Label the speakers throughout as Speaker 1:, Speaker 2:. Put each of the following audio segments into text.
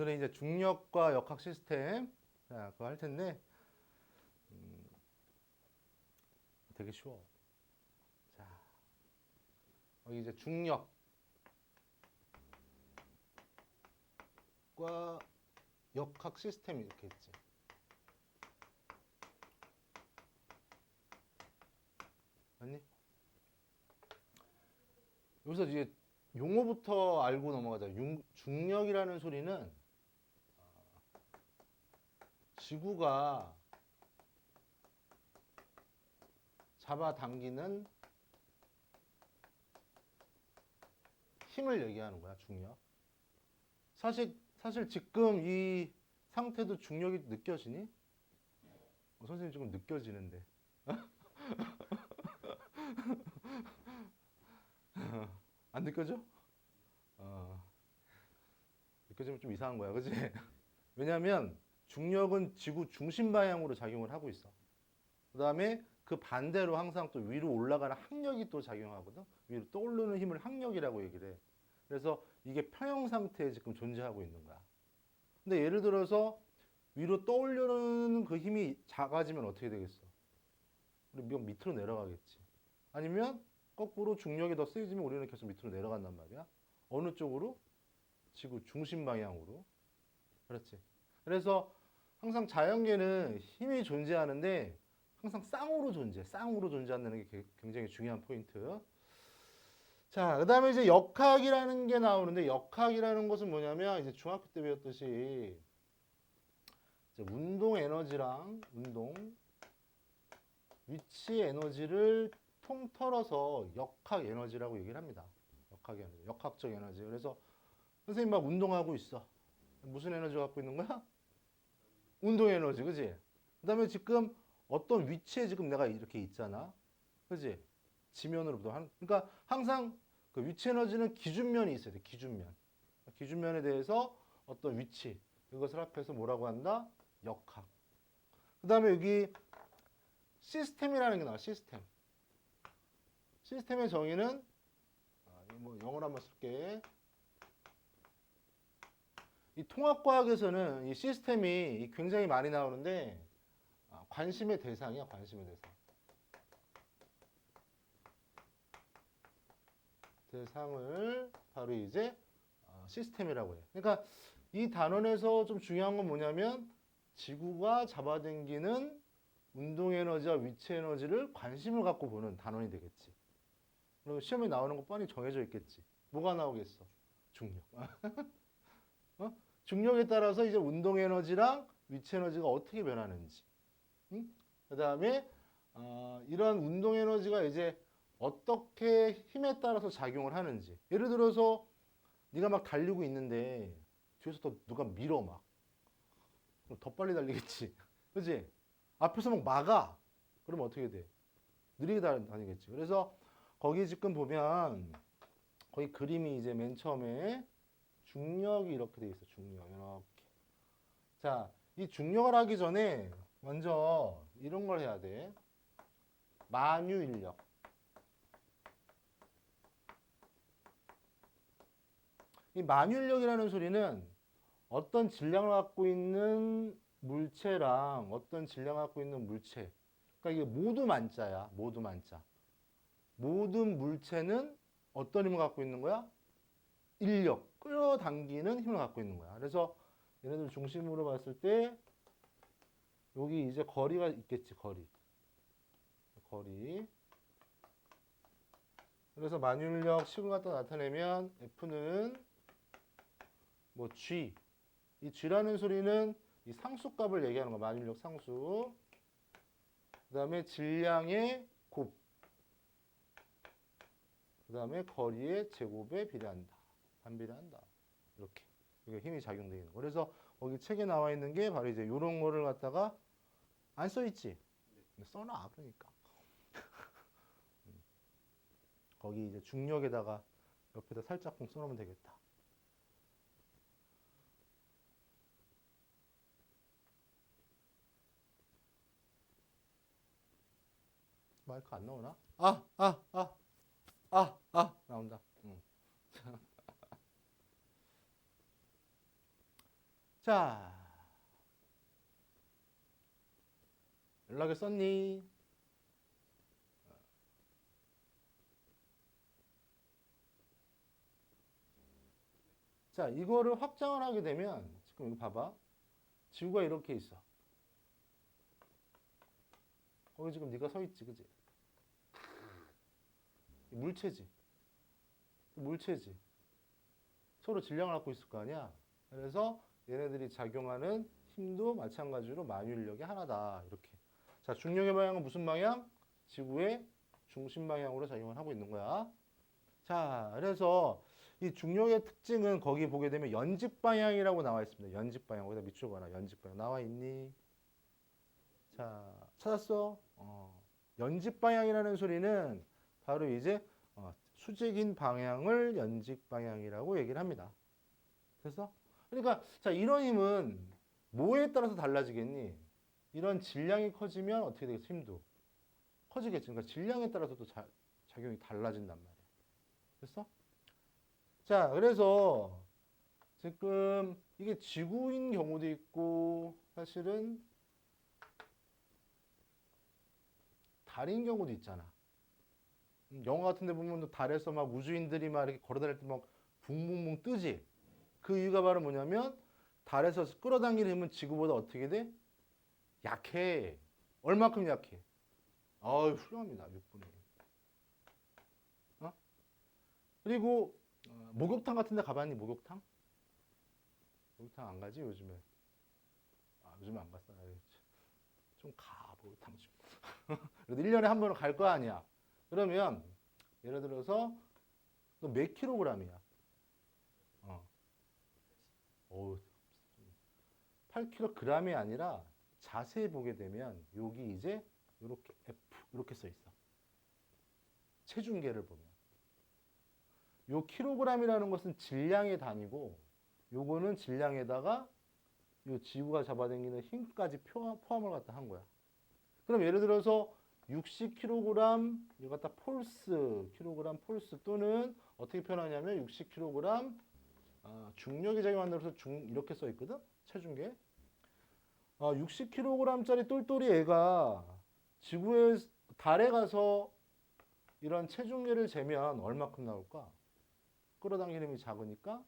Speaker 1: 오늘은 이제 중력과 역학 시스템, 자, 그거 할 텐데, 되게 쉬워. 자, 여기 이제 중력과 역학 시스템이 이렇게 있지. 맞니? 여기서 이제 용어부터 알고 넘어가자. 중력이라는 소리는 지구가 잡아당기는 힘을 얘기하는 거야, 중력. 사실 지금 이 상태도 중력이 느껴지니? 선생님 지금 느껴지는데. 안 느껴져? 느껴지면 좀 이상한 거야, 그치? 왜냐면 중력은 지구 중심 방향으로 작용을 하고 있어. 그 다음에 그 반대로 항상 또 위로 올라가는 항력이 또 작용하거든. 위로 떠오르는 힘을 항력이라고 얘기를 해. 그래서 이게 평형 상태에 지금 존재하고 있는 거야. 근데 예를 들어서 위로 떠오르는 그 힘이 작아지면 어떻게 되겠어? 우리 밑으로 내려가겠지. 아니면 거꾸로 중력이 더 세지면 우리는 계속 밑으로 내려간단 말이야. 어느 쪽으로? 지구 중심 방향으로. 그렇지. 그래서 항상 자연계는 힘이 존재하는데 항상 쌍으로 존재한다는 게 굉장히 중요한 포인트. 자, 그 다음에 이제 역학이라는 게 나오는데, 역학이라는 것은 뭐냐면, 이제 중학교 때 배웠듯이, 이제 운동 에너지랑 위치 에너지를 통틀어서 역학 에너지라고 얘기를 합니다. 역학 에너지, 역학적 에너지. 그래서 선생님 막 운동하고 있어. 무슨 에너지 갖고 있는 거야? 운동 에너지, 그지? 그 다음에 지금 어떤 위치에 지금 내가 이렇게 있잖아. 그지? 지면으로부터 그러니까 항상 그 위치 에너지는 기준면이 있어야 돼. 기준면. 기준면에 대해서 어떤 위치, 이것을 합해서 뭐라고 한다? 역학. 그 다음에 여기 시스템이라는 게 나와. 시스템의 정의는 뭐 영어로 한번 쓸게. 이 통합과학에서는 이 시스템이 굉장히 많이 나오는데 관심의 대상이야. 관심의 대상. 대상을 바로 이제 시스템이라고 해. 그러니까 이 단원에서 좀 중요한 건 뭐냐면 지구가 잡아당기는 운동 에너지와 위치 에너지를 관심을 갖고 보는 단원이 되겠지. 그리고 시험에 나오는 거 뻔히 정해져 있겠지. 뭐가 나오겠어? 중력. 어? 중력에 따라서 이제 운동 에너지랑 위치 에너지가 어떻게 변하는지. 응? 그 다음에 이런 운동 에너지가 이제 어떻게 힘에 따라서 작용을 하는지. 예를 들어서 네가 막 달리고 있는데 뒤에서 또 누가 밀어 막. 그럼 더 빨리 달리겠지. 그지? 앞에서 막 막아. 그러면 어떻게 돼? 느리게 다니겠지. 그래서 거기 지금 보면 거기 그림이 이제 맨 처음에 중력이 이렇게 돼 있어. 중력 이렇게. 자, 이 중력을 하기 전에 먼저 이런 걸 해야 돼. 만유인력. 이 만유인력이라는 소리는 어떤 질량을 갖고 있는 물체랑 어떤 질량을 갖고 있는 물체. 그러니까 이게 모두 만자야. 모두 만자. 모든 물체는 어떤 힘을 갖고 있는 거야? 인력. 끌어당기는 힘을 갖고 있는 거야. 그래서 얘네들 중심으로 봤을 때 여기 이제 거리가 있겠지. 거리. 그래서 만유인력 식을 갖다 나타내면 F는 뭐 G. 이 G라는 소리는 이 상수값을 얘기하는 거야. 만유인력 상수. 그 다음에 질량의 곱. 그 다음에 거리의 제곱에 비례한다. 반비례한다. 이렇게. 이게 힘이 작용되어 있는 거. 그래서 거기 책에 나와 있는 게 바로 이제 이런 거를 갖다가 안 써있지? 써놔. 그러니까. 거기 이제 중력에다가 옆에다 살짝 좀 써놓으면 되겠다. 마이크 안 나오나? 나온다. 자, 연락을 썼니? 자, 이거를 확장을 하게 되면 지금 이거 봐봐. 지구가 이렇게 있어. 거기 지금 네가 서 있지, 그지? 물체지. 물체지. 서로 질량을 갖고 있을 거 아니야. 그래서 얘네들이 작용하는 힘도 마찬가지로 만유인력이 하나다. 이렇게. 자, 중력의 방향은 무슨 방향? 지구의 중심 방향으로 작용을 하고 있는 거야. 자, 그래서 이 중력의 특징은 거기 보게 되면 연직 방향이라고 나와 있습니다. 연직 방향. 거기다 밑줄거나 연직 방향 나와 있니? 자, 찾았어? 연직 방향이라는 소리는 바로 이제 수직인 방향을 연직 방향이라고 얘기를 합니다. 됐어? 그러니까 자, 이런 힘은 뭐에 따라서 달라지겠니? 이런 질량이 커지면 어떻게 되겠어? 힘도 커지겠지. 그러니까 질량에 따라서도 작용이 달라진단 말이야. 됐어? 자, 그래서 지금 이게 지구인 경우도 있고 사실은 달인 경우도 있잖아. 영화 같은 데 보면 달에서 막 우주인들이 막 이렇게 걸어다닐 때 막 붕붕붕 뜨지. 그 이유가 바로 뭐냐면 달에서 끌어당기는 힘은 지구보다 어떻게 돼? 약해. 얼마큼 약해? 아유, 훌륭합니다. 6분의 1. 어? 그리고 목욕탕 같은 데 가봤니? 목욕탕? 목욕탕 안 가지 요즘에? 요즘에 안 갔어. 좀 가, 목욕탕 좀. 그래도 1년에 한 번은 갈 거 아니야. 그러면 예를 들어서 너 몇 킬로그램이야? 어. 어우, 8kg이 아니라 자세히 보게 되면 여기 이제 이렇게 F 이렇게 써 있어. 체중계를 보면. 요 킬로그램이라는 것은 질량의 단위고 요거는 질량에다가 요 지구가 잡아당기는 힘까지 포함을 갖다 한 거야. 그럼 예를 들어서 60kg 이거 갖다 폴스, 킬로그램 폴스 또는 어떻게 표현하냐면 60kg 중력이 작용한다고 해서 이렇게 써 있거든. 체중계. 60kg짜리 똘똘이 애가 지구에 달에 가서 이런 체중계를 재면 얼마큼 나올까? 끌어당기는 힘이 작으니까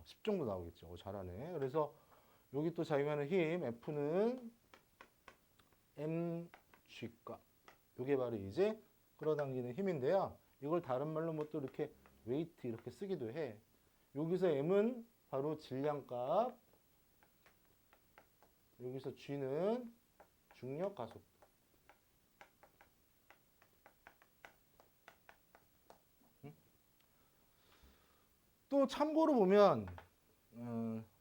Speaker 1: 10 정도 나오겠죠. 잘하네. 그래서 여기 또 작용하는 힘 F는 mg가 이게 바로 이제 끌어당기는 힘인데요. 이걸 다른 말로 뭐 또 이렇게 웨이트 이렇게 쓰기도 해. 여기서 m은 바로 질량값, 여기서 g는 중력 가속도. 또 참고로 보면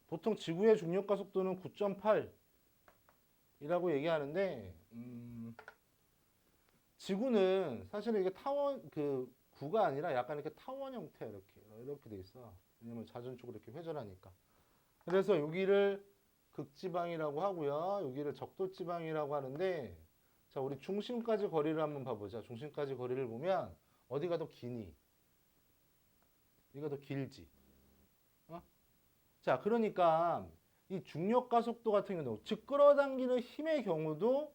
Speaker 1: 보통 지구의 중력 가속도는 9.8이라고 얘기하는데 지구는 사실은 이게 타원 구가 아니라 약간 이렇게 타원 형태 이렇게 돼 있어. 왜냐면 자전축으로 이렇게 회전하니까. 그래서 여기를 극지방이라고 하고요. 여기를 적도지방이라고 하는데 자, 우리 중심까지 거리를 한번 봐보자. 중심까지 거리를 보면 어디가 더 기니? 이가 더 길지. 자, 그러니까 이 중력 가속도 같은 경우, 즉 끌어당기는 힘의 경우도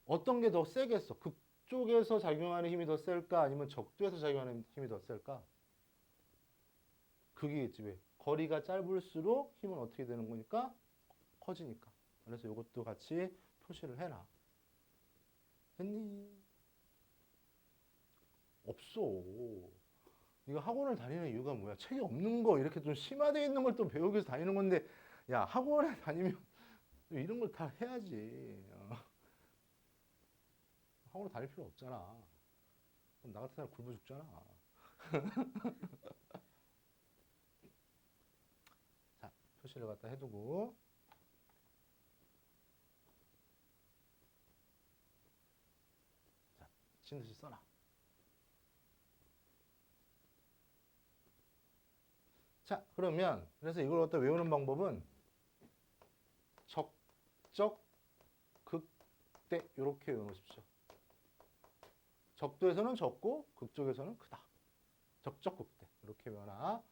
Speaker 1: 어떤 게 더 세겠어? 극쪽에서 작용하는 힘이 더 셀까? 아니면 적도에서 작용하는 힘이 더 셀까? 극이겠지. 왜? 거리가 짧을수록 힘은 어떻게 되는 거니까? 커지니까. 그래서 이것도 같이 표시를 해놔. 했니? 없어. 네가 학원을 다니는 이유가 뭐야? 책이 없는 거 이렇게 좀 심화되어 있는 걸 또 배우기 위해서 다니는 건데 야, 학원에 다니면 이런 걸 다 해야지. 학원을 다닐 필요 없잖아. 그럼 나 같은 사람 굶어 죽잖아. 자, 표시를 갖다 해두고 자, 미친 듯이 써놔. 자, 그러면 그래서 이걸 갖다 외우는 방법은 적적 극대 이렇게 외워놓으십시오. 적도에서는 적고 극적에서는 크다. 적적 극대 이렇게 외워놔.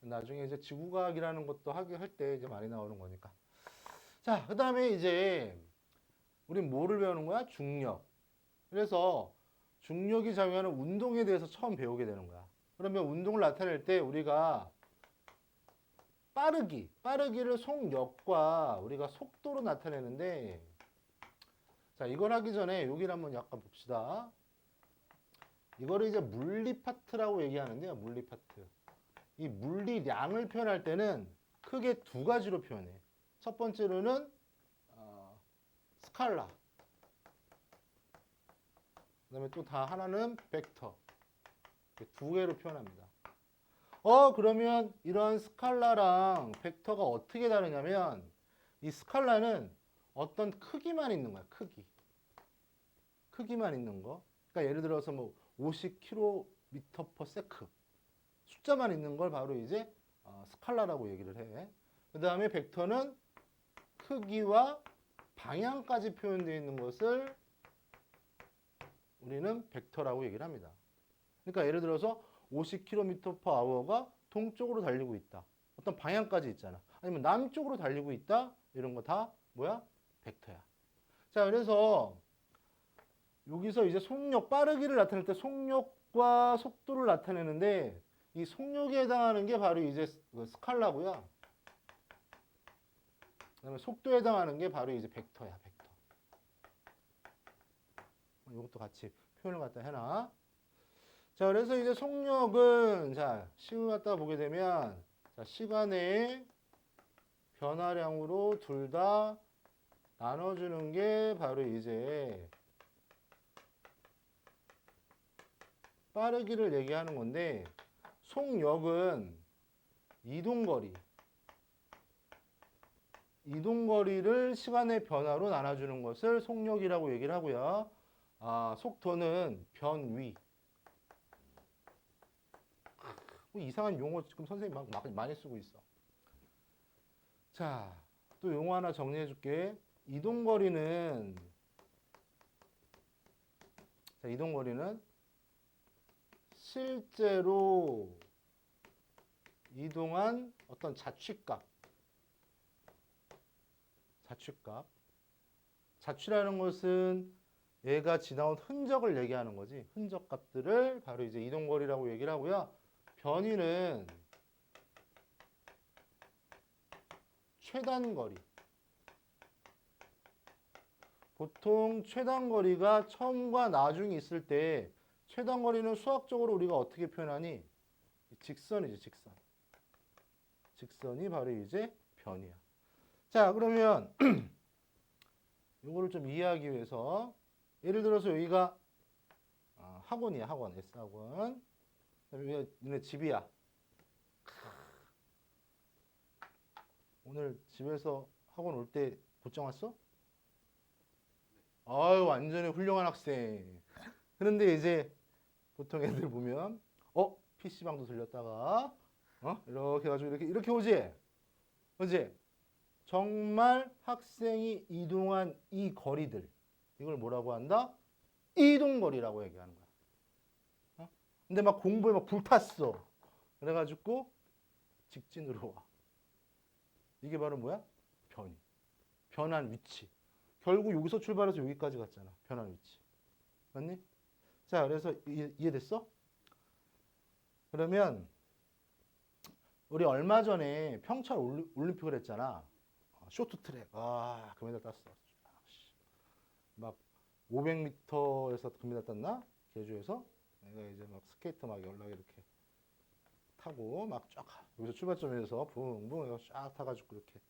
Speaker 1: 나중에 이제 지구과학이라는 것도 할 때 이제 많이 나오는 거니까. 자, 그 다음에 이제 우린 뭐를 배우는 거야? 중력. 그래서 중력이 작용하는 운동에 대해서 처음 배우게 되는 거야. 그러면 운동을 나타낼 때 우리가 빠르기를 속력과 우리가 속도로 나타내는데, 자, 이걸 하기 전에 여기를 한번 약간 봅시다. 이거를 이제 물리 파트라고 얘기하는데요. 물리 파트. 이 물리량을 표현할 때는 크게 두 가지로 표현해. 첫 번째로는 스칼라. 그다음에 또 다 하나는 벡터. 두 개로 표현합니다. 그러면 이런 스칼라랑 벡터가 어떻게 다르냐면 이 스칼라는 어떤 크기만 있는 거야. 크기만 있는 거. 그러니까 예를 들어서 뭐 50km/s 숫자만 있는 걸 바로 이제 스칼라라고 얘기를 해. 그 다음에 벡터는 크기와 방향까지 표현되어 있는 것을 우리는 벡터라고 얘기를 합니다. 그러니까 예를 들어서 50km/h가 동쪽으로 달리고 있다. 어떤 방향까지 있잖아. 아니면 남쪽으로 달리고 있다. 이런 거 다 뭐야? 벡터야. 자, 그래서 여기서 이제 속력, 빠르기를 나타낼 때 속력과 속도를 나타내는데 이 속력에 해당하는 게 바로 이제 스칼라고요. 그다음에 속도에 해당하는 게 바로 이제 벡터야, 벡터. 이것도 같이 표현을 갖다 해놔. 자, 그래서 이제 속력은 자, 식을 갖다 보게 되면 자, 시간의 변화량으로 둘 다 나눠주는 게 바로 이제 빠르기를 얘기하는 건데, 속력은 이동거리를 시간의 변화로 나눠주는 것을 속력이라고 얘기를 하고요. 속도는 변위. 뭐 이상한 용어 지금 선생님 막 많이 쓰고 있어. 자, 또 용어 하나 정리해 줄게. 이동거리는 실제로 이동한 어떤 자취값. 자취라는 것은 얘가 지나온 흔적을 얘기하는 거지. 흔적 값들을 바로 이제 이동거리라고 얘기를 하고요. 변위는 최단거리. 보통 최단거리가 처음과 나중이 있을 때 최단거리는 수학적으로 우리가 어떻게 표현하니? 직선이지, 직선. 직선이 바로 이제 변이야. 자, 그러면 이거를 좀 이해하기 위해서 예를 들어서 여기가 학원이야, 학원. S학원. 여기가 너네 집이야. 오늘 집에서 학원 올 때 곧장 왔어? 아유, 완전히 훌륭한 학생. 그런데 이제 보통 애들 보면 PC방도 들렸다가 이렇게 해가지고 이렇게 오지? 그지? 정말 학생이 이동한 이 거리들, 이걸 뭐라고 한다? 이동거리라고 얘기하는 거야. 근데 막 공부에 막 불탔어. 그래가지고 직진으로 와. 이게 바로 뭐야? 변이. 변한 위치. 결국 여기서 출발해서 여기까지 갔잖아. 변한 위치. 맞니? 자, 그래서 이해됐어? 그러면 우리 얼마 전에 평창 올림픽을 했잖아. 쇼트트랙. 금메달 땄어. 막 500m에서 금메달 땄나? 제주에서. 내가 이제 막 스케이트 막 연락에 이렇게 타고 막 쫙 여기서 출발점에서 붕붕 해서 쫙 타가지고 이렇게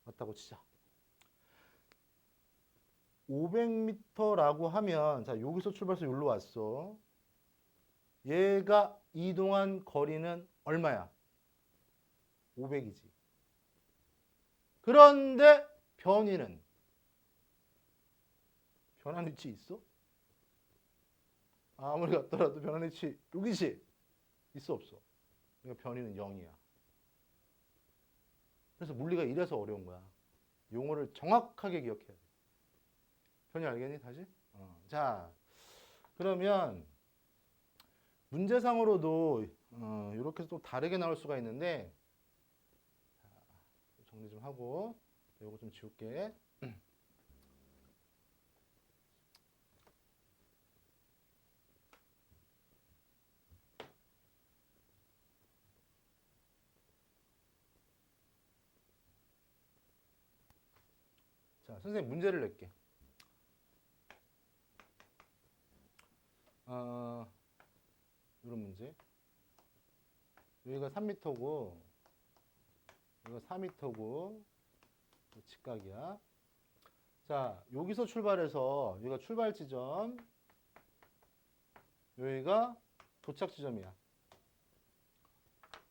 Speaker 1: 왔다고 치자. 500m라고 하면 자, 여기서 출발해서 여기로 왔어. 얘가 이동한 거리는 얼마야? 500이지. 그런데 변이는 변한 위치 있어? 아무리 갔더라도 변한 위치 여기지? 있어 없어? 그러니까 변이는 0이야. 그래서 물리가 이래서 어려운 거야. 용어를 정확하게 기억해야 돼. 변이 알겠니? 다시? 자, 그러면 문제상으로도 이렇게 또 다르게 나올 수가 있는데, 자, 정리 좀 하고 이거 좀 지울게. 자, 선생님 문제를 낼게. 이런 문제. 여기가 3m고, 여기가 4m고, 직각이야. 자, 여기서 출발해서 여기가 출발 지점, 여기가 도착 지점이야.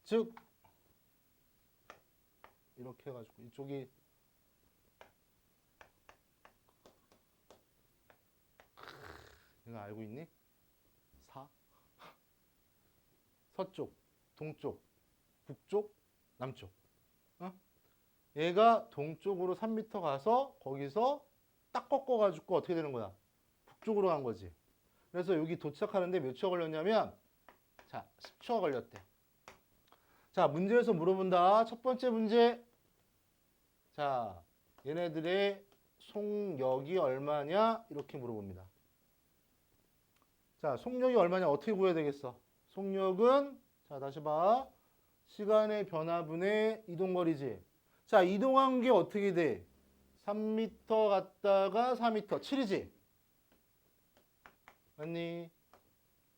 Speaker 1: 즉, 이렇게 해가지고 이쪽이 내가 알고 있니? 4 서쪽, 동쪽, 북쪽, 남쪽. 얘가 동쪽으로 3m 가서 거기서 딱 꺾어가지고 어떻게 되는 거야? 북쪽으로 간 거지. 그래서 여기 도착하는데 몇 초가 걸렸냐면, 자, 10초가 걸렸대. 자, 문제에서 물어본다. 첫 번째 문제. 자, 얘네들의 속력이 얼마냐? 이렇게 물어봅니다. 자, 속력이 얼마냐? 어떻게 구해야 되겠어? 속력은, 자, 다시 봐. 시간의 변화분의 이동거리지. 자, 이동한 게 어떻게 돼? 3m 갔다가 4m, 7이지? 맞니?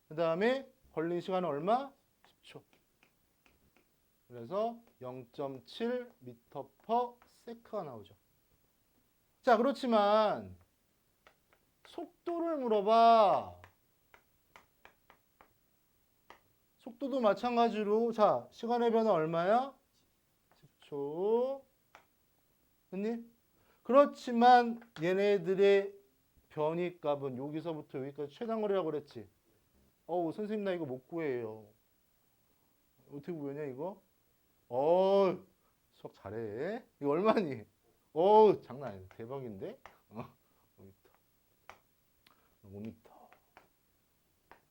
Speaker 1: 그 다음에 걸린 시간은 얼마? 10초. 그래서 0.7m/s가 나오죠. 자, 그렇지만 속도를 물어봐. 속도도 마찬가지로, 자, 시간의 변화 얼마야? 10초. 됐니? 그렇지만 얘네들의 변이값은 여기서부터 여기까지 최단거리라고 그랬지. 어우, 선생님 나 이거 못 구해요. 어떻게 구하냐 이거? 수학 잘해. 이거 얼마니? 장난 아니다. 대박인데? 5m.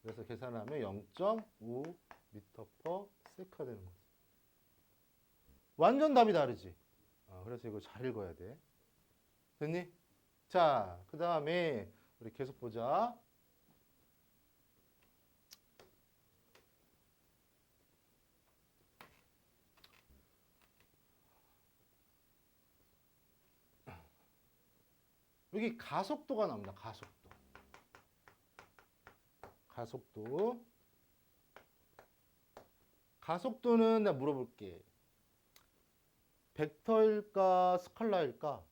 Speaker 1: 그래서 계산하면 0.5m/s가 되는 거지. 완전 답이 다르지. 그래서 이거 잘 읽어야 돼. 됐니? 자, 그 다음에 우리 계속 보자. 여기 가속도가 나옵니다. 가속도. 가속도. 가속도는 내가 물어볼게. 벡터일까 스칼라일까?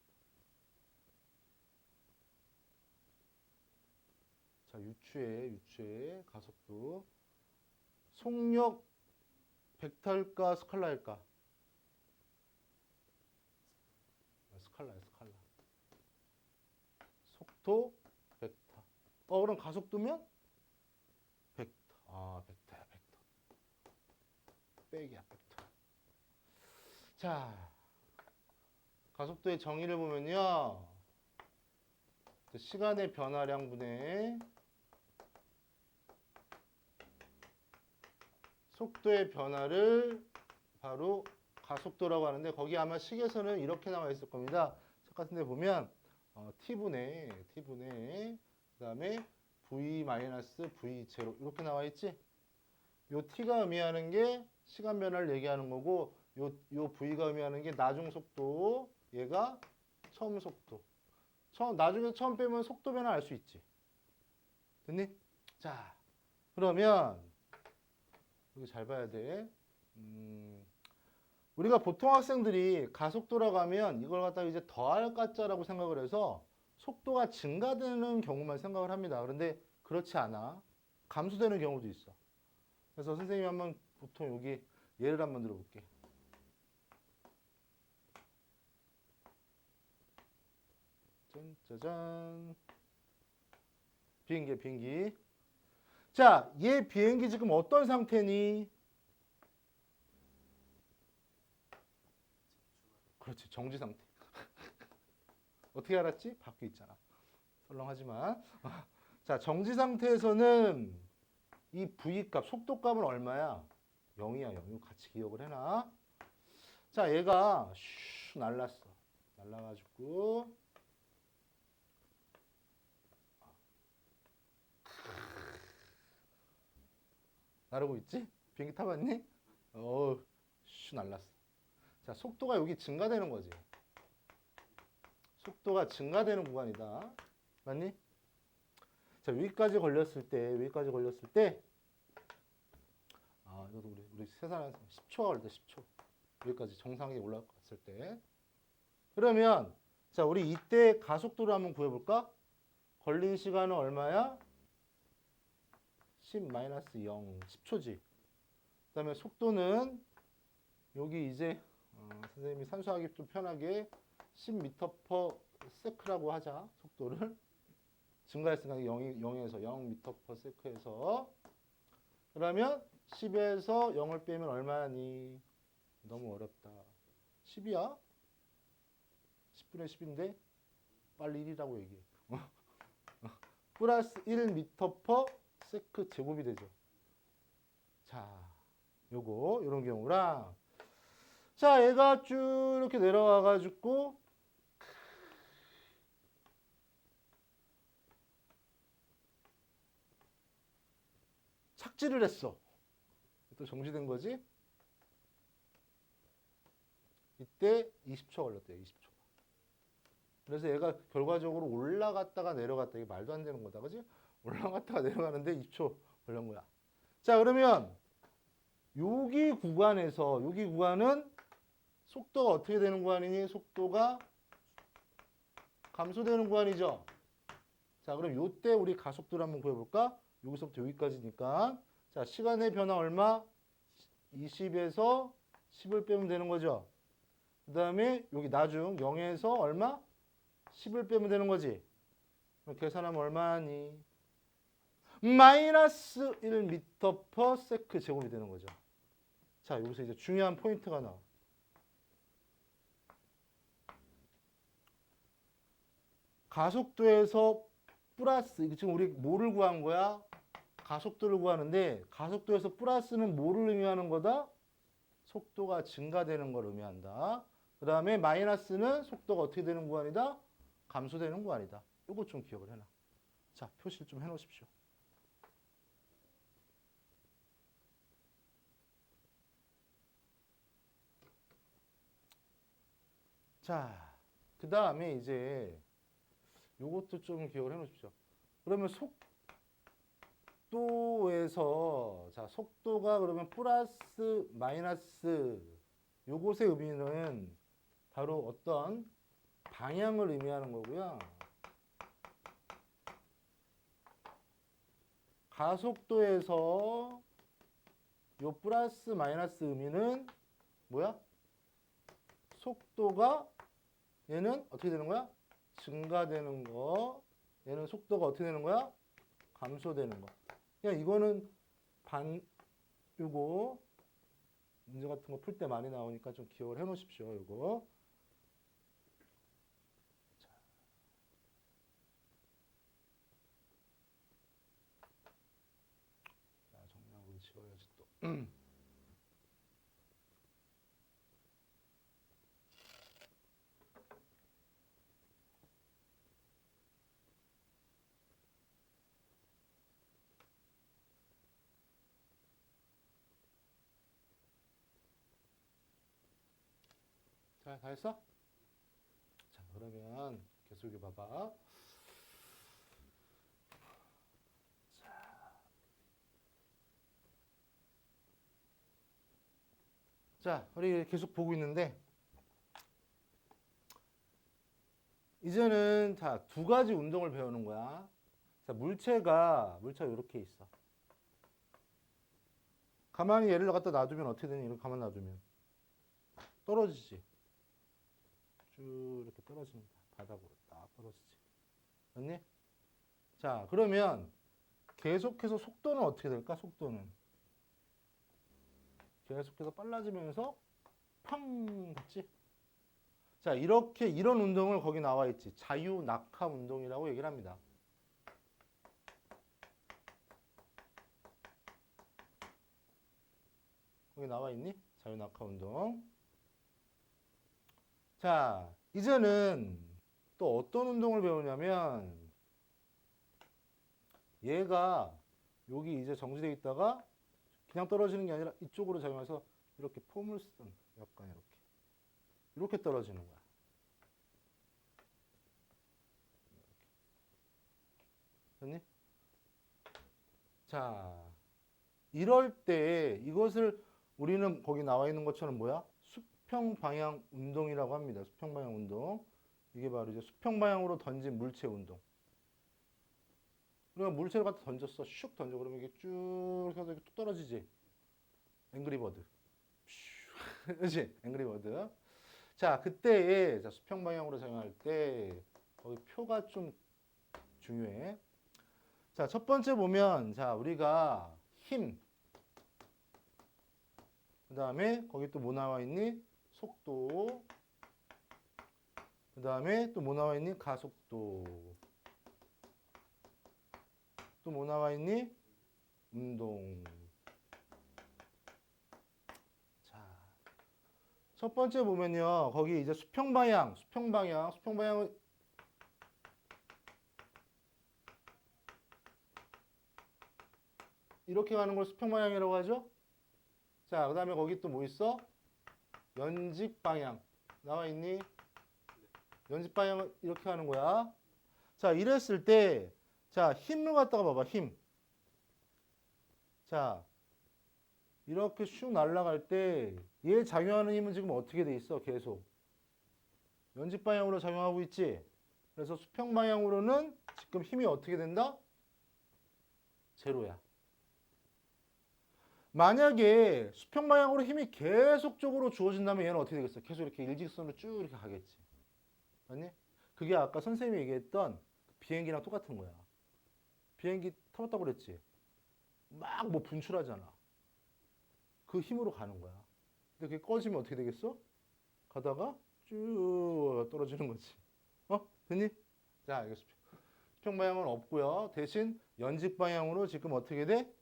Speaker 1: 자, 유추해 가속도. 속력 벡터일까 스칼라일까? 스칼라야, 스칼라. 속도 벡터. 그럼 가속도면 벡터. 벡터야, 벡터. 백이야, 벡터. 자, 가속도의 정의를 보면요. 시간의 변화량분의 속도의 변화를 바로 가속도라고 하는데, 거기 아마 식에서는 이렇게 나와 있을 겁니다. 책 같은 데 보면 T분의 그 다음에 V-V0 이렇게 나와 있지? 요 T가 의미하는 게 시간 변화를 얘기하는 거고, 요 V가 의미하는 게 나중 속도, 얘가 처음 속도. 나중에 처음 빼면 속도 변화 알 수 있지. 됐니? 자, 그러면 여기 잘 봐야 돼. 우리가 보통 학생들이 가속도라고 하면 이걸 갖다가 이제 더할 가짜라고 생각을 해서 속도가 증가되는 경우만 생각을 합니다. 그런데 그렇지 않아. 감소되는 경우도 있어. 그래서 선생님이 한번 보통 여기 예를 한번 들어볼게. 짜잔. 비행기. 자, 얘 비행기 지금 어떤 상태니? 그렇지, 정지 상태. 어떻게 알았지? 밖에 있잖아. 설렁하지만. 자, 정지 상태에서는 이 V값, 속도값은 얼마야? 0이야, 0. 이거 같이 기억을 해놔. 자, 얘가 슈 날랐어. 날라가지고 나르고 있지? 비행기 타봤니? 슈 날랐어. 자, 속도가 여기 증가되는 거지. 속도가 증가되는 구간이다. 맞니? 자, 여기까지 걸렸을 때, 이것도 우리 세상에 10초가 걸렸다, 10초. 여기까지 정상에 올라갔을 때. 그러면, 자, 우리 이때 가속도를 한번 구해볼까? 걸린 시간은 얼마야? 10-0, 10초지. 그 다음에 속도는, 여기 이제, 선생님이 산수하기 좀 편하게 10m/s라고 하자, 속도를. 증가했으니까 0에서 0m/s에서. 그러면 10에서 0을 빼면 얼마니? 너무 어렵다. 10이야? 10분의 10인데 빨리 1이라고 얘기해. 플러스 1m/s 제곱이 되죠. 자, 요런 경우랑 자, 얘가 쭉 이렇게 내려와 가지고 착지를 했어. 또 정지된 거지? 이때 20초 걸렸대요. 20초. 그래서 얘가 결과적으로 올라갔다가 내려갔다. 이게 말도 안 되는 거다. 그지? 올라갔다가 내려가는데 20초 걸린 거야. 자, 그러면 여기 구간은 속도가 어떻게 되는 구간이니? 속도가 감소되는 구간이죠. 자, 그럼 요때 우리 가속도를 한번 구해볼까? 여기서부터 여기까지니까. 자, 시간의 변화 얼마? 20에서 10을 빼면 되는 거죠. 그 다음에 여기 나중 0에서 얼마? 10을 빼면 되는 거지. 그럼 계산하면 얼마니? 마이너스 1m/s 제곱이 되는 거죠. 자, 여기서 이제 중요한 포인트가 나와. 가속도에서 플러스, 지금 우리 뭐를 구한 거야? 가속도를 구하는데 가속도에서 플러스는 뭐를 의미하는 거다? 속도가 증가되는 걸 의미한다. 그 다음에 마이너스는 속도가 어떻게 되는 구간이다? 감소되는 구간이다. 이거 좀 기억을 해놔. 자, 표시를 좀 해놓으십시오. 자, 그 다음에 이제 요것도 좀 기억을 해놓으십시오. 그러면 속도에서 자, 속도가 그러면 플러스 마이너스 요것의 의미는 바로 어떤 방향을 의미하는 거고요. 가속도에서 요 플러스 마이너스 의미는 뭐야? 속도가 얘는 어떻게 되는 거야? 증가되는 거. 얘는 속도가 어떻게 되는 거야? 감소되는 거. 그냥 이거는 요거 문제 같은 거 풀 때 많이 나오니까 좀 기억을 해 놓으십시오. 요거. 자, 정리하고 지워야지 또. 자, 다 했어? 자, 그러면 계속 봐봐. 자, 우리 계속 보고 있는데 이제는 자, 두 가지 운동을 배우는 거야. 자, 물체가 이렇게 있어. 가만히 얘를 갖다 놔두면 어떻게 되니? 이렇게 가만 놔두면 떨어지지. 쭉 이렇게 떨어지는 거야. 바닥으로 딱 떨어지지. 맞니? 자, 그러면 계속해서 속도는 어떻게 될까? 속도는 계속해서 빨라지면서 팡 됐지? 자, 이런 운동을 거기 나와 있지. 자유 낙하 운동이라고 얘기를 합니다. 거기 나와 있니? 자유낙하 운동. 자, 이제는 또 어떤 운동을 배우냐면 얘가 여기 이제 정지되어 있다가 그냥 떨어지는 게 아니라 이쪽으로 작용해서 이렇게 폼을 쓰던 약간 이렇게 떨어지는 거야. 됐니? 자, 이럴 때 이것을 우리는 거기 나와 있는 것처럼 뭐야? 수평 방향 운동이라고 합니다. 수평 방향 운동. 이게 바로 이제 수평 방향으로 던진 물체 운동. 우리가 물체를 갖다 던졌어. 슉 던져. 그러면 이게 쭉 해서 뚝 떨어지지. 앵그리버드. 그렇지? 앵그리버드. 자, 그때에 자, 수평 방향으로 작용할 때 거기 표가 좀 중요해. 자, 첫 번째 보면 자, 우리가 힘. 그다음에 거기 또 뭐 나와 있니? 속도. 그다음에 또 뭐 나와 있니? 가속도. 또 뭐 나와 있니? 운동. 자, 첫 번째 보면요. 거기 이제 수평 방향은 이렇게 가는 걸 수평 방향이라고 하죠. 자, 그다음에 거기 또 뭐 있어? 연직 방향. 나와 있니? 연직 방향은 이렇게 가는 거야. 자, 이랬을 때 자, 힘을 갖다가 봐봐. 힘. 자, 이렇게 슉 날아갈 때 얘 작용하는 힘은 지금 어떻게 돼 있어? 계속 연직 방향으로 작용하고 있지. 그래서 수평 방향으로는 지금 힘이 어떻게 된다? 제로야. 만약에 수평 방향으로 힘이 계속적으로 주어진다면 얘는 어떻게 되겠어? 계속 이렇게 일직선으로 쭉 이렇게 가겠지. 맞니? 그게 아까 선생님이 얘기했던 비행기랑 똑같은 거야. 비행기 타봤다고 그랬지? 막 뭐 분출하잖아. 그 힘으로 가는 거야. 근데 그게 꺼지면 어떻게 되겠어? 가다가 쭉 떨어지는 거지. 됐니? 자, 이거 수평 방향은 없고요. 대신 연직 방향으로 지금 어떻게 돼?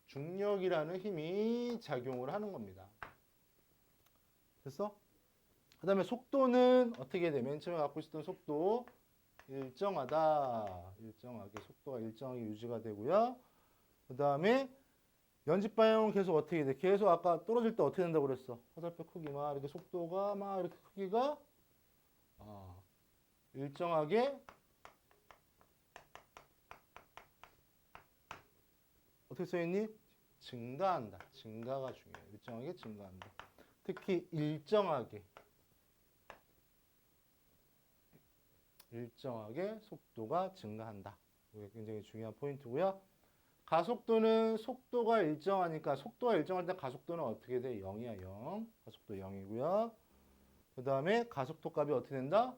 Speaker 1: 중력이라는 힘이 작용을 하는 겁니다. 됐어? 그 다음에 속도는 어떻게 돼? 맨 처음에 갖고 있었던 속도 일정하다. 일정하게 속도가 일정하게 유지가 되고요. 그 다음에 연직 방향은 계속 어떻게 돼? 계속 아까 떨어질 때 어떻게 된다고 그랬어? 화살표 크기 막 이렇게 속도가 막 이렇게 크기가 일정하게 어떻게 써있니? 증가한다. 증가가 중요해. 일정하게 증가한다. 특히 일정하게 속도가 증가한다. 이게 굉장히 중요한 포인트고요. 가속도는 속도가 일정하니까 속도가 일정할 때 가속도는 어떻게 돼? 0이야, 0. 가속도 0이고요. 그 다음에 가속도 값이 어떻게 된다?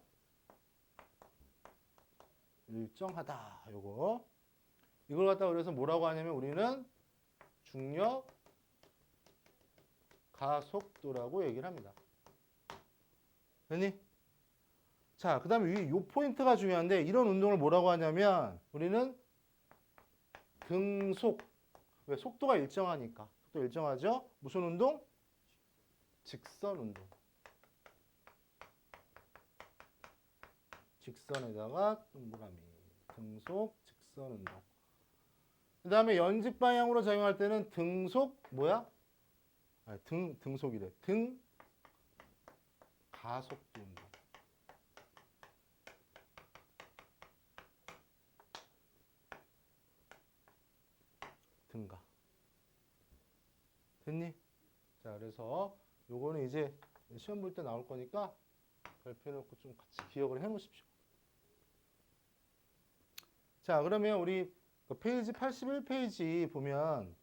Speaker 1: 일정하다. 요거. 이걸 갖다가 그래서 뭐라고 하냐면 우리는 중력 가속도라고 얘기를 합니다. 됐니? 자, 그 다음에 이 포인트가 중요한데 이런 운동을 뭐라고 하냐면 우리는 등속. 왜? 속도가 일정하니까. 속도 일정하죠? 무슨 운동? 직선 운동. 직선에다가 동그라미. 등속 직선 운동. 그 다음에 연직 방향으로 작용할 때는 등속 뭐야? 등속이래. 가속도 운동. 등가. 됐니? 자, 그래서 요거는 이제 시험 볼 때 나올 거니까 발표해놓고 좀 같이 기억을 해 놓으십시오. 자, 그러면 우리 페이지 81페이지 보면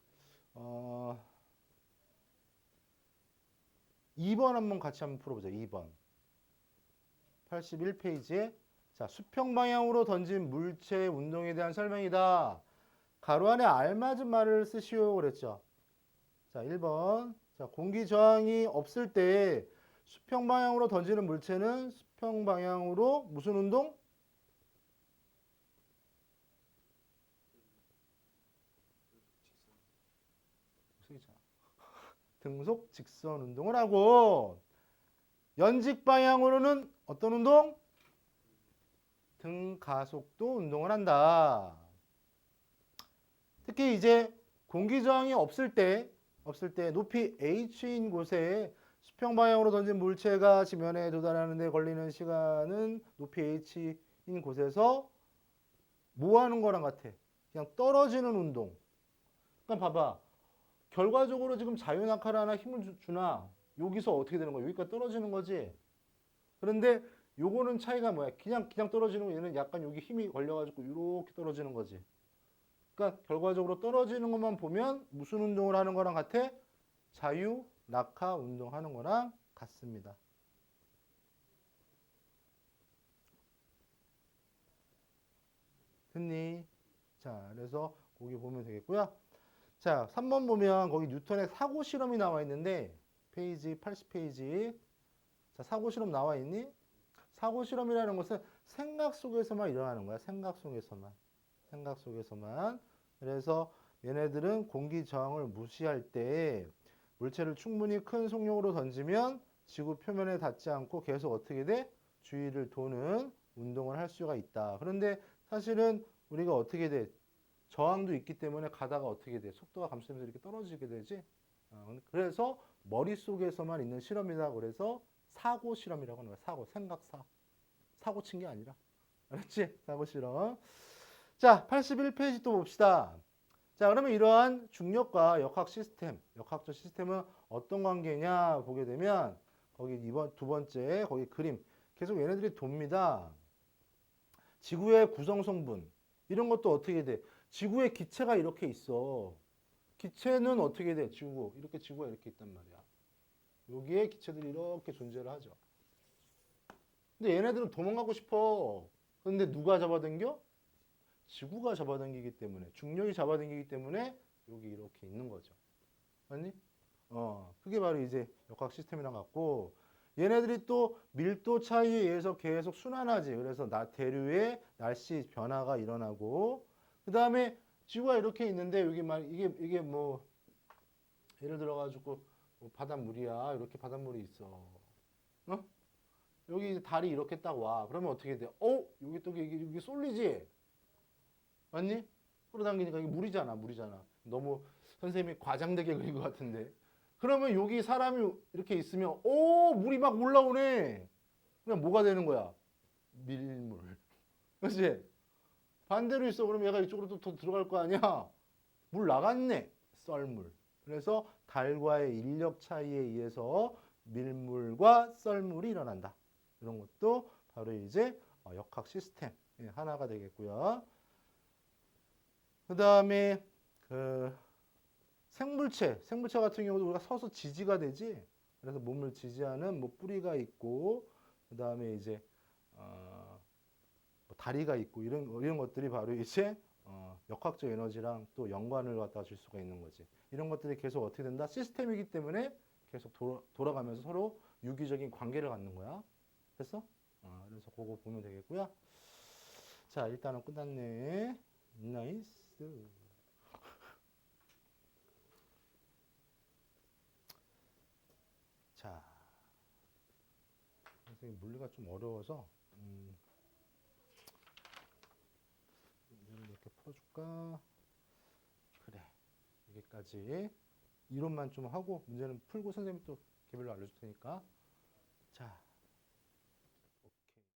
Speaker 1: 2번 한번 같이 한번 풀어보자. 2번. 81페이지에 자, 수평 방향으로 던진 물체 운동에 대한 설명이다. 가로 안에 알맞은 말을 쓰시오 그랬죠. 자, 1번. 자, 공기 저항이 없을 때 수평 방향으로 던지는 물체는 수평 방향으로 무슨 운동? 쓰이잖아. 등속 직선 운동을 하고 연직 방향으로는 어떤 운동? 등가속도 운동을 한다. 특히 이제 공기 저항이 없을 때 높이 h인 곳에 수평 방향으로 던진 물체가 지면에 도달하는 데 걸리는 시간은 높이 h인 곳에서 뭐 하는 거랑 같아? 그냥 떨어지는 운동. 그러니까 봐봐. 결과적으로 지금 자유낙하를 힘을 주나 여기서 어떻게 되는 거야? 여기까지 떨어지는 거지. 그런데 요거는 차이가 뭐야? 그냥 떨어지는 거 얘는 약간 여기 힘이 걸려가지고 이렇게 떨어지는 거지. 그러니까 결과적으로 떨어지는 것만 보면 무슨 운동을 하는 거랑 같아? 자유 낙하 운동하는 거랑 같습니다. 됐니? 자, 그래서 거기 보면 되겠고요. 자, 3번 보면 거기 뉴턴의 사고 실험이 나와 있는데 페이지 80페이지. 자, 사고 실험 나와 있니? 사고 실험이라는 것은 생각 속에서만 일어나는 거야. 생각 속에서만. 생각 속에서만. 그래서 얘네들은 공기 저항을 무시할 때 물체를 충분히 큰 속력으로 던지면 지구 표면에 닿지 않고 계속 어떻게 돼? 주위를 도는 운동을 할 수가 있다. 그런데 사실은 우리가 어떻게 돼? 저항도 있기 때문에 가다가 어떻게 돼? 속도가 감소되면서 이렇게 떨어지게 되지? 그래서 머릿속에서만 있는 실험이다. 그래서 사고 실험이라고 하는 거야. 사고, 생각사. 사고 친 게 아니라. 알았지? 사고 실험. 자, 81페이지 또 봅시다. 자, 그러면 이러한 중력과 역학 시스템, 역학적 시스템은 어떤 관계냐 보게 되면 거기 두 번째 거기 그림 계속 얘네들이 돕니다. 지구의 구성 성분 이런 것도 어떻게 돼? 지구의 기체가 이렇게 있어. 기체는 어떻게 돼? 지구가 이렇게 있단 말이야. 여기에 기체들이 이렇게 존재를 하죠. 근데 얘네들은 도망가고 싶어. 근데 누가 잡아당겨? 지구가 잡아당기기 때문에, 중력이 잡아당기기 때문에 여기 이렇게 있는 거죠. 맞니? 그게 바로 이제 역학 시스템이랑 같고, 얘네들이 또 밀도 차이에 의해서 계속 순환하지. 그래서 대류의 날씨 변화가 일어나고, 그 다음에 지구가 이렇게 있는데 여기 이게 뭐 예를 들어가지고 뭐 바닷물이야. 이렇게 바닷물이 있어. 어? 여기 달이 이렇게 딱 와. 그러면 어떻게 돼? 여기 또 이게 쏠리지? 맞니? 끌어당기니까 이게 물이잖아. 너무 선생님이 과장되게 그린 것 같은데. 그러면 여기 사람이 이렇게 있으면, 물이 막 올라오네. 그냥 뭐가 되는 거야? 밀물. 그렇지? 반대로 있어. 그럼 얘가 이쪽으로 또 더 들어갈 거 아니야? 물 나갔네. 썰물. 그래서 달과의 인력 차이에 의해서 밀물과 썰물이 일어난다. 이런 것도 바로 이제 역학 시스템 하나가 되겠고요. 그 다음에 그 생물체 같은 경우도 우리가 서서 지지가 되지. 그래서 몸을 지지하는 뭐 뿌리가 있고 그 다음에 이제 뭐 다리가 있고 이런 것들이 바로 이제 역학적 에너지랑 또 연관을 갖다 줄 수가 있는 거지. 이런 것들이 계속 어떻게 된다? 시스템이기 때문에 계속 돌아가면서 서로 유기적인 관계를 갖는 거야. 됐어? 그래서 그거 보면 되겠고요. 자, 일단은 끝났네. 나이스. 자, 선생님 물리가 좀 어려워서 문제를 이렇게 풀어줄까? 그래, 여기까지 이론만 좀 하고 문제는 풀고 선생님이 또 개별로 알려줄 테니까. 자.